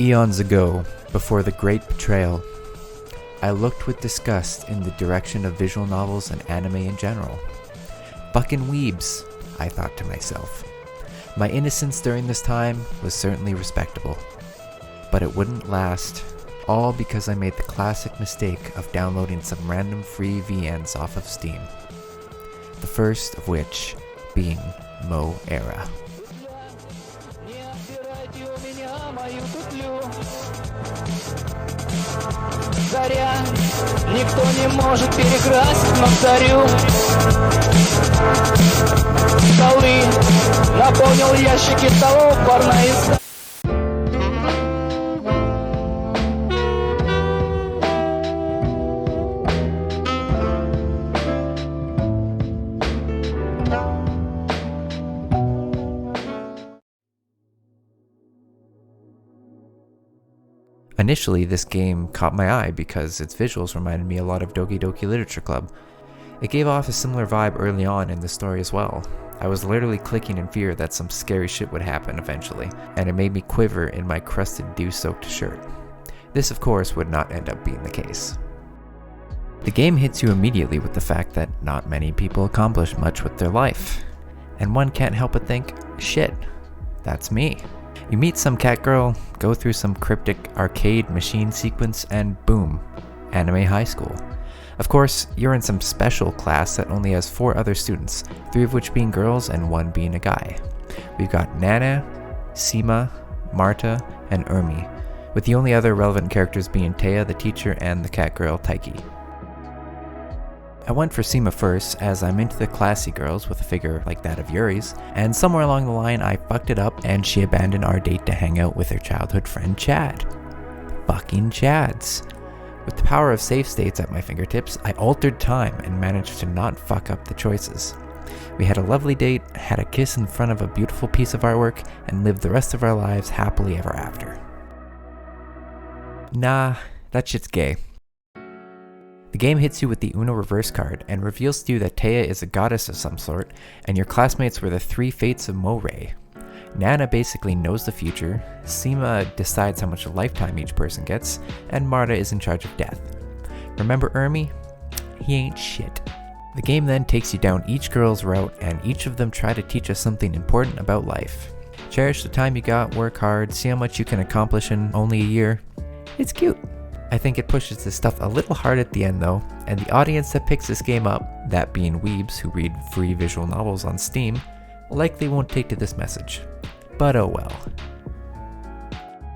Eons ago, before the great betrayal, I looked with disgust in the direction of visual novels and anime in general. Fucking weebs, I thought to myself. My innocence during this time was certainly respectable, but it wouldn't last, all because I made the classic mistake of downloading some random free VNs off of Steam. The first of which being Mo Era. Заря, никто не может перекрасить, но зарю. Столы, наполнил ящики столов, парная изда. Initially, this game caught my eye because its visuals reminded me a lot of Doki Literature Club. It gave off a similar vibe early on in the story as well. I was literally clicking in fear that some scary shit would happen eventually, and it made me quiver in my crusted dew-soaked shirt. This, of course, would not end up being the case. The game hits you immediately with the fact that not many people accomplish much with their life, and one can't help but think, shit, that's me. You meet some cat girl, go through some cryptic arcade machine sequence, and boom, anime high school. Of course, you're in some special class that only has 4 other students, 3 of which being girls and 1 being a guy. We've got Nana, Seema, Marta, and Urmi, with the only other relevant characters being Taya the teacher and the cat girl Taiki. I went for Seema first, as I'm into the classy girls with a figure like that of Yuri's, and somewhere along the line I fucked it up and she abandoned our date to hang out with her childhood friend Chad. Fucking Chads. With the power of save states at my fingertips, I altered time and managed to not fuck up the choices. We had a lovely date, had a kiss in front of a beautiful piece of artwork, and lived the rest of our lives happily ever after. Nah, that shit's gay. The game hits you with the Uno reverse card and reveals to you that Taya is a goddess of some sort, and your classmates were the 3 fates of Mo-Ray. Nana basically knows the future, Seema decides how much lifetime each person gets, and Marta is in charge of death. Remember Urmi? He ain't shit. The game then takes you down each girl's route, and each of them try to teach us something important about life. Cherish the time you got, work hard, see how much you can accomplish in only a year. It's cute. I think it pushes this stuff a little hard at the end though, and the audience that picks this game up, that being weebs who read free visual novels on Steam, likely won't take to this message. But oh well.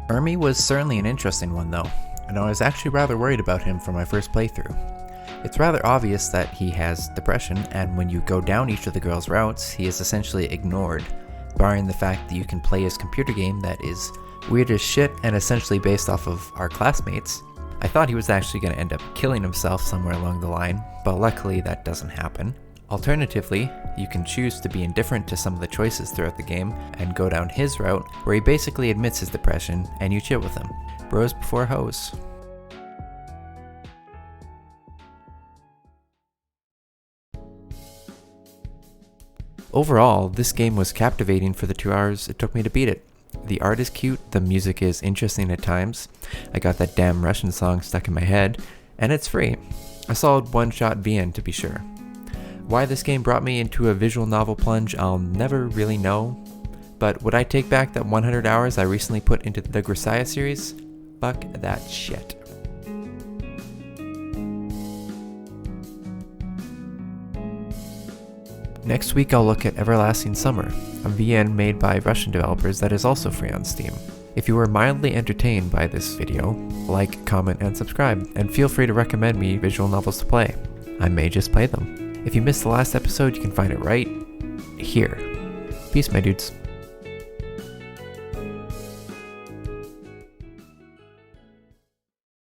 Urmi was certainly an interesting one though, and I was actually rather worried about him for my first playthrough. It's rather obvious that he has depression, and when you go down each of the girls' routes, he is essentially ignored, barring the fact that you can play his computer game that is weird as shit and essentially based off of our classmates. I thought he was actually going to end up killing himself somewhere along the line, but luckily that doesn't happen. Alternatively, you can choose to be indifferent to some of the choices throughout the game and go down his route where he basically admits his depression and you chill with him. Bros before hoes. Overall, this game was captivating for the 2 hours it took me to beat it. The art is cute, the music is interesting at times, I got that damn Russian song stuck in my head, and it's free. A solid one-shot VN to be sure. Why this game brought me into a visual novel plunge, I'll never really know, but would I take back that 100 hours I recently put into the Grisaya series? Fuck that shit. Next week I'll look at Everlasting Summer, a VN made by Russian developers that is also free on Steam. If you were mildly entertained by this video, like, comment, and subscribe, and feel free to recommend me visual novels to play. I may just play them. If you missed the last episode, you can find it right here. Peace, my dudes.